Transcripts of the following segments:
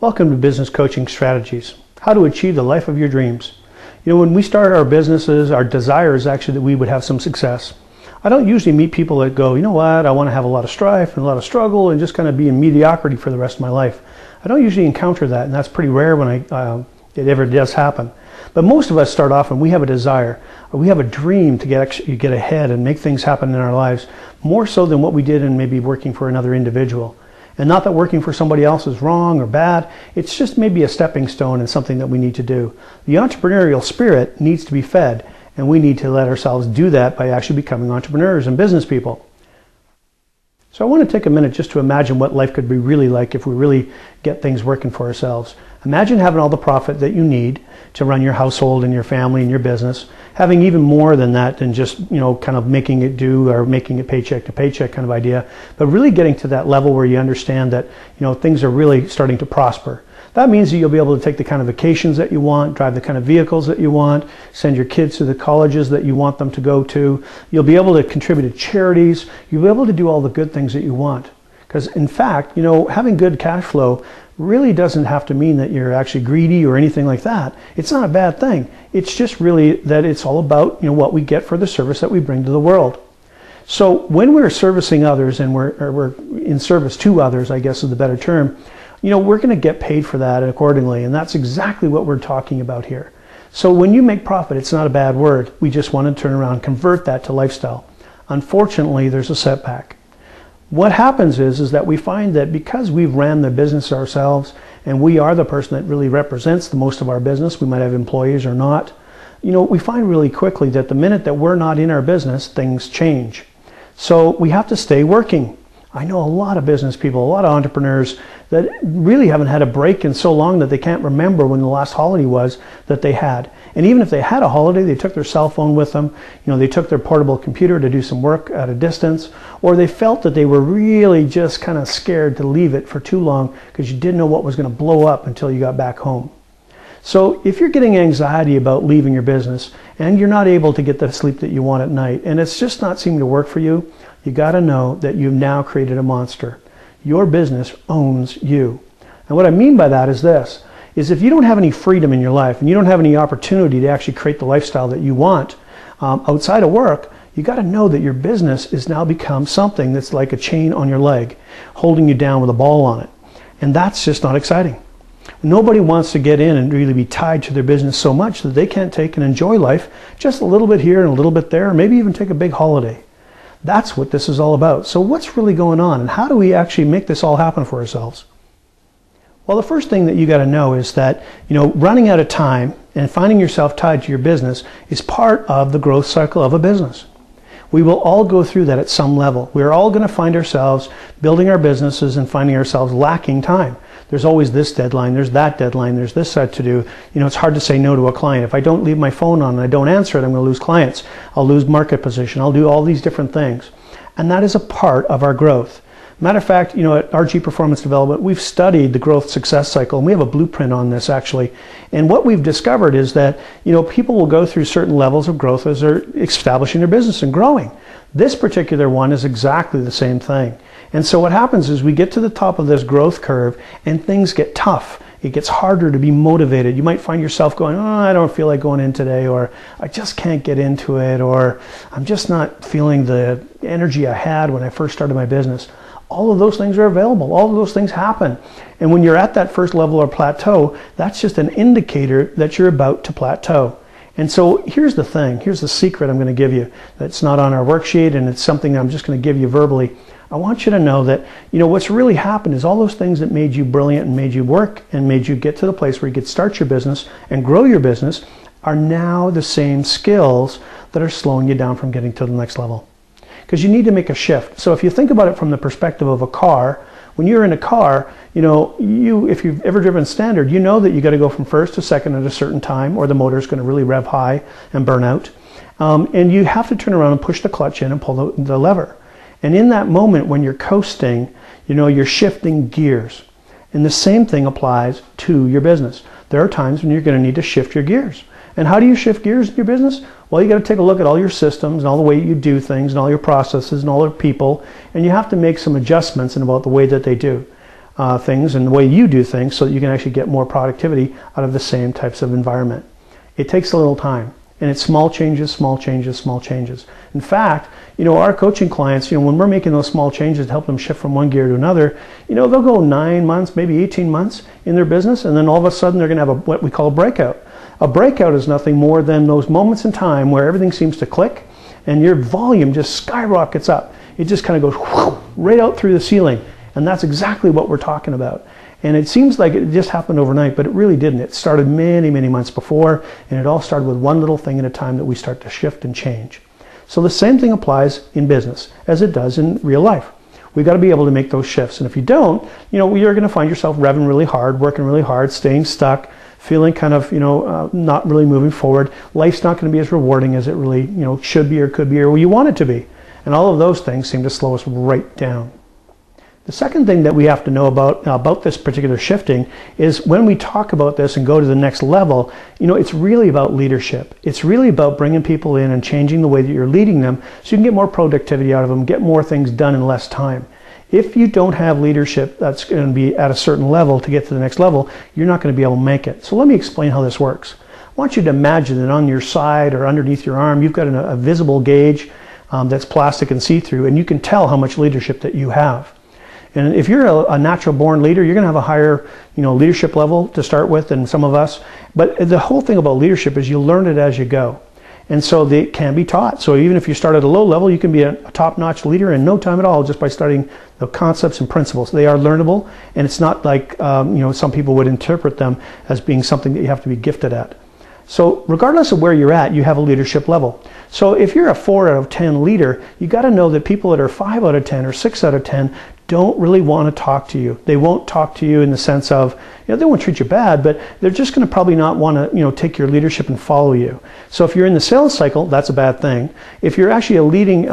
Welcome to Business Coaching Strategies, how to achieve the life of your dreams. When we start our businesses, our desire is actually that we would have some success. I don't usually meet people that go, I want to have a lot of strife and a lot of struggle and just kind of be in mediocrity for the rest of my life. I don't usually encounter that, and that's pretty rare when it ever does happen. But most of us start off and we have a desire, or we have a dream to get ahead and make things happen in our lives, more so than what we did in maybe working for another individual. And not that working for somebody else is wrong or bad, it's just maybe a stepping stone and something that we need to do. The entrepreneurial spirit needs to be fed, and we need to let ourselves do that by actually becoming entrepreneurs and business people. So I want to take a minute just to imagine what life could be really like if we really get things working for ourselves. Imagine having all the profit that you need to run your household and your family and your business, having even more than that than just, kind of making it do or making it paycheck to paycheck kind of idea, but really getting to that level where you understand that, things are really starting to prosper. That means that you'll be able to take the kind of vacations that you want, drive the kind of vehicles that you want, send your kids to the colleges that you want them to go to. You'll be able to contribute to charities. You'll be able to do all the good things that you want. Because in fact, having good cash flow really doesn't have to mean that you're actually greedy or anything like that. It's not a bad thing. It's just really that it's all about, what we get for the service that we bring to the world. So when we're servicing others and we're in service to others, I guess is the better term, we're going to get paid for that accordingly, and that's exactly what we're talking about here. So when you make profit, it's not a bad word. We just want to turn around and convert that to lifestyle. Unfortunately, there's a setback. What happens is that we find that because we've ran the business ourselves and we are the person that really represents the most of our business, we might have employees or not, we find really quickly that the minute that we're not in our business, things change. So we have to stay working. I know a lot of business people, a lot of entrepreneurs that really haven't had a break in so long that they can't remember when the last holiday was that they had. And even if they had a holiday, they took their cell phone with them, they took their portable computer to do some work at a distance, or they felt that they were really just kind of scared to leave it for too long because you didn't know what was going to blow up until you got back home. So if you're getting anxiety about leaving your business and you're not able to get the sleep that you want at night and it's just not seeming to work for you, you got to know that you've now created a monster. Your business owns you. And what I mean by that is this, is if you don't have any freedom in your life and you don't have any opportunity to actually create the lifestyle that you want outside of work, you got to know that your business has now become something that's like a chain on your leg, holding you down with a ball on it. And that's just not exciting. Nobody wants to get in and really be tied to their business so much that they can't take and enjoy life just a little bit here and a little bit there, or maybe even take a big holiday. That's what this is all about. So what's really going on, and how do we actually make this all happen for ourselves? Well, the first thing that you got to know is that, running out of time and finding yourself tied to your business is part of the growth cycle of a business. We will all go through that at some level. We're all going to find ourselves building our businesses and finding ourselves lacking time. There's always this deadline, there's that deadline, there's this set to do. It's hard to say no to a client. If I don't leave my phone on and I don't answer it, I'm going to lose clients. I'll lose market position. I'll do all these different things. And that is a part of our growth. Matter of fact, at RG Performance Development, we've studied the growth success cycle, and we have a blueprint on this actually. And what we've discovered is that, people will go through certain levels of growth as they're establishing their business and growing. This particular one is exactly the same thing. And so what happens is we get to the top of this growth curve and things get tough. It gets harder to be motivated. You might find yourself going, I don't feel like going in today, or I just can't get into it, or I'm just not feeling the energy I had when I first started my business. All of those things are available. All of those things happen. And when you're at that first level or plateau, that's just an indicator that you're about to plateau. And so here's the thing. Here's the secret I'm going to give you that's not on our worksheet, and it's something that I'm just going to give you verbally. I want you to know that, what's really happened is all those things that made you brilliant and made you work and made you get to the place where you could start your business and grow your business are now the same skills that are slowing you down from getting to the next level. Because you need to make a shift. So if you think about it from the perspective of a car, when you're in a car, if you've ever driven standard, you know that you got to go from first to second at a certain time, or the motor is going to really rev high and burn out. And you have to turn around and push the clutch in and pull the lever. And in that moment when you're coasting, you're shifting gears. And the same thing applies to your business. There are times when you're going to need to shift your gears. And how do you shift gears in your business? Well, you got to take a look at all your systems and all the way you do things and all your processes and all your people, and you have to make some adjustments in about the way that they do. things and the way you do things so that you can actually get more productivity out of the same types of environment. It takes a little time, and it's small changes, small changes, small changes. In fact, our coaching clients, when we're making those small changes to help them shift from one gear to another, they'll go 9 months, maybe 18 months in their business, and then all of a sudden they're going to have what we call a breakout. A breakout is nothing more than those moments in time where everything seems to click and your volume just skyrockets up. It just kind of goes whoosh, right out through the ceiling. And that's exactly what we're talking about. And it seems like it just happened overnight, but it really didn't. It started many, many months before, and it all started with one little thing at a time that we start to shift and change. So the same thing applies in business as it does in real life. We've got to be able to make those shifts. And if you don't, you're going to find yourself revving really hard, working really hard, staying stuck, feeling kind of, not really moving forward. Life's not going to be as rewarding as it really, should be or could be or you want it to be. And all of those things seem to slow us right down. The second thing that we have to know about this particular shifting is when we talk about this and go to the next level, it's really about leadership. It's really about bringing people in and changing the way that you're leading them so you can get more productivity out of them, get more things done in less time. If you don't have leadership that's going to be at a certain level to get to the next level, you're not going to be able to make it. So let me explain how this works. I want you to imagine that on your side or underneath your arm, you've got a visible gauge that's plastic and see-through, and you can tell how much leadership that you have. And if you're a natural born leader, you're going to have a higher, leadership level to start with than some of us. But the whole thing about leadership is you learn it as you go. And so they can be taught. So even if you start at a low level, you can be a top-notch leader in no time at all just by studying the concepts and principles. They are learnable, and it's not like, some people would interpret them as being something that you have to be gifted at. So regardless of where you're at, you have a leadership level. So if you're a 4 out of 10 leader, you got to know that people that are 5 out of 10 or 6 out of 10 don't really want to talk to you. They won't talk to you in the sense of, they won't treat you bad, but they're just going to probably not want to, take your leadership and follow you. So if you're in the sales cycle, that's a bad thing. If you're actually a leading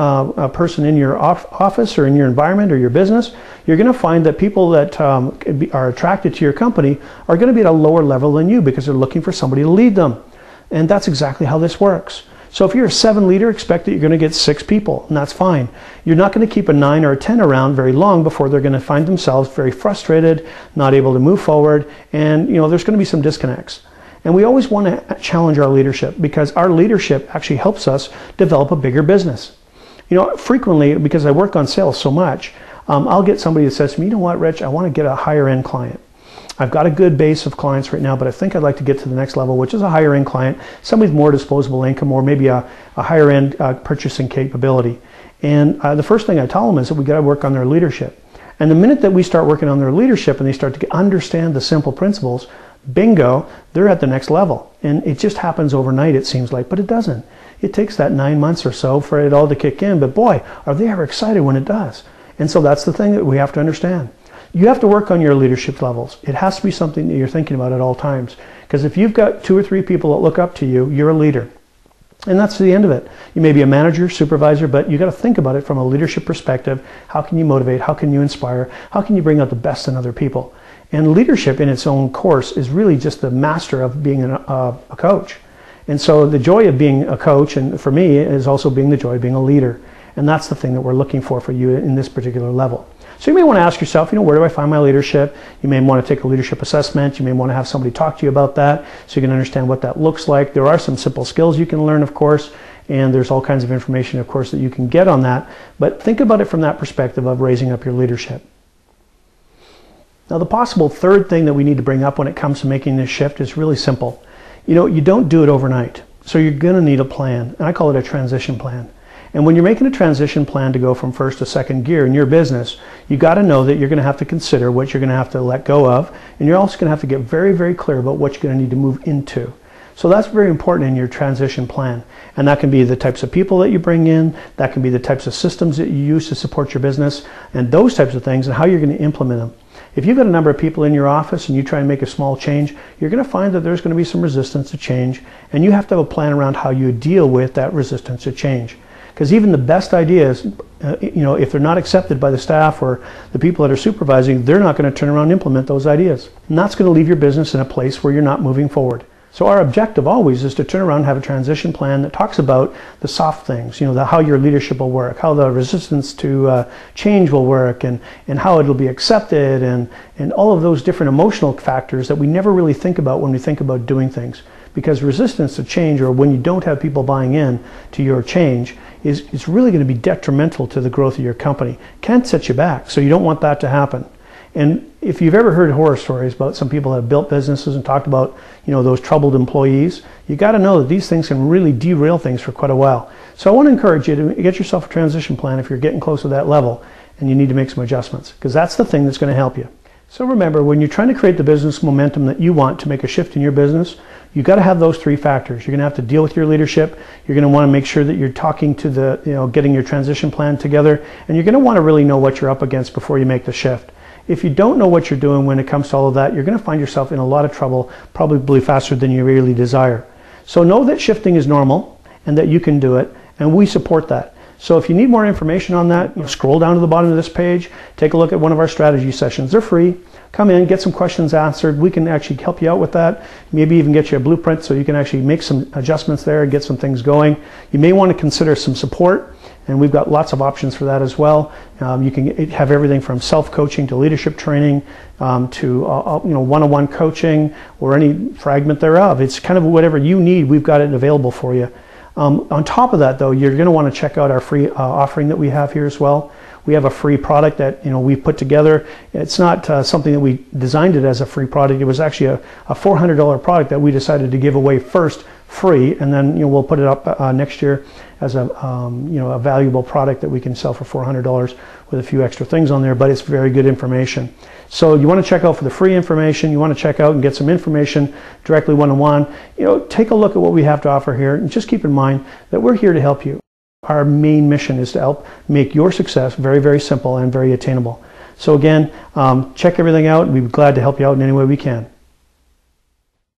person in your office or in your environment or your business, you're going to find that people that are attracted to your company are going to be at a lower level than you because they're looking for somebody to lead them. And that's exactly how this works. So if you're a 7 leader, expect that you're going to get 6 people, and that's fine. You're not going to keep a 9 or a 10 around very long before they're going to find themselves very frustrated, not able to move forward, and there's going to be some disconnects. And we always want to challenge our leadership because our leadership actually helps us develop a bigger business. Frequently, because I work on sales so much, I'll get somebody that says to me, you know what, Rich, I want to get a higher end client. I've got a good base of clients right now, but I think I'd like to get to the next level, which is a higher end client, somebody with more disposable income or maybe a higher end purchasing capability. And the first thing I tell them is that we got to work on their leadership. And the minute that we start working on their leadership and they start to understand the simple principles, bingo, they're at the next level. And it just happens overnight, it seems like, but it doesn't. It takes that 9 months or so for it all to kick in, but boy, are they ever excited when it does. And so that's the thing that we have to understand. You have to work on your leadership levels. It has to be something that you're thinking about at all times. Because if you've got 2 or 3 people that look up to you, you're a leader. And that's the end of it. You may be a manager, supervisor, but you got to think about it from a leadership perspective. How can you motivate? How can you inspire? How can you bring out the best in other people? And leadership in its own course is really just the master of being a coach. And so the joy of being a coach, and for me, is also being the joy of being a leader. And that's the thing that we're looking for you in this particular level. So you may want to ask yourself, where do I find my leadership? You may want to take a leadership assessment. You may want to have somebody talk to you about that so you can understand what that looks like. There are some simple skills you can learn, of course, and there's all kinds of information, of course, that you can get on that. But think about it from that perspective of raising up your leadership. Now, the possible third thing that we need to bring up when it comes to making this shift is really simple. You don't do it overnight, so you're going to need a plan, and I call it a transition plan. And when you're making a transition plan to go from first to second gear in your business, you got to know that you're going to have to consider what you're going to have to let go of, and you're also going to have to get very, very clear about what you're going to need to move into. So that's very important in your transition plan. And that can be the types of people that you bring in, that can be the types of systems that you use to support your business, and those types of things, and how you're going to implement them. If you've got a number of people in your office and you try and make a small change, you're going to find that there's going to be some resistance to change, and you have to have a plan around how you deal with that resistance to change. Because even the best ideas, if they're not accepted by the staff or the people that are supervising, they're not going to turn around and implement those ideas. And that's going to leave your business in a place where you're not moving forward. So our objective always is to turn around and have a transition plan that talks about the soft things, how your leadership will work, how the resistance to change will work, and how it'll be accepted, and all of those different emotional factors that we never really think about when we think about doing things. Because resistance to change, or when you don't have people buying in to your change, is really going to be detrimental to the growth of your company. Can set you back, so you don't want that to happen. And if you've ever heard horror stories about some people that have built businesses and talked about, those troubled employees, you got to know that these things can really derail things for quite a while. So I want to encourage you to get yourself a transition plan if you're getting close to that level and you need to make some adjustments, because that's the thing that's going to help you. So remember, when you're trying to create the business momentum that you want to make a shift in your business, you've got to have those three factors. You're going to have to deal with your leadership. You're going to want to make sure that you're talking to getting your transition plan together, and you're going to want to really know what you're up against before you make the shift. If you don't know what you're doing when it comes to all of that, you're going to find yourself in a lot of trouble, probably faster than you really desire. So know that shifting is normal and that you can do it, and we support that. So if you need more information on that, scroll down to the bottom of this page, take a look at one of our strategy sessions. They're free. Come in, get some questions answered. We can actually help you out with that. Maybe even get you a blueprint so you can actually make some adjustments there and get some things going. You may want to consider some support, and we've got lots of options for that as well. You can have everything from self-coaching to leadership training to one-on-one coaching or any fragment thereof. It's kind of whatever you need, we've got it available for you. On top of that, though, you're going to want to check out our free offering that we have here as well. We have a free product that we've put together. It's not something that we designed it as a free product. It was actually a $400 product that we decided to give away first free, and then we'll put it up next year as a valuable product that we can sell for $400 with a few extra things on there. But it's very good information. So you want to check out for the free information. You want to check out and get some information directly one-on-one. Take a look at what we have to offer here, and just keep in mind that we're here to help you. Our main mission is to help make your success very, very simple and very attainable. So again, check everything out, and we'd be glad to help you out in any way we can.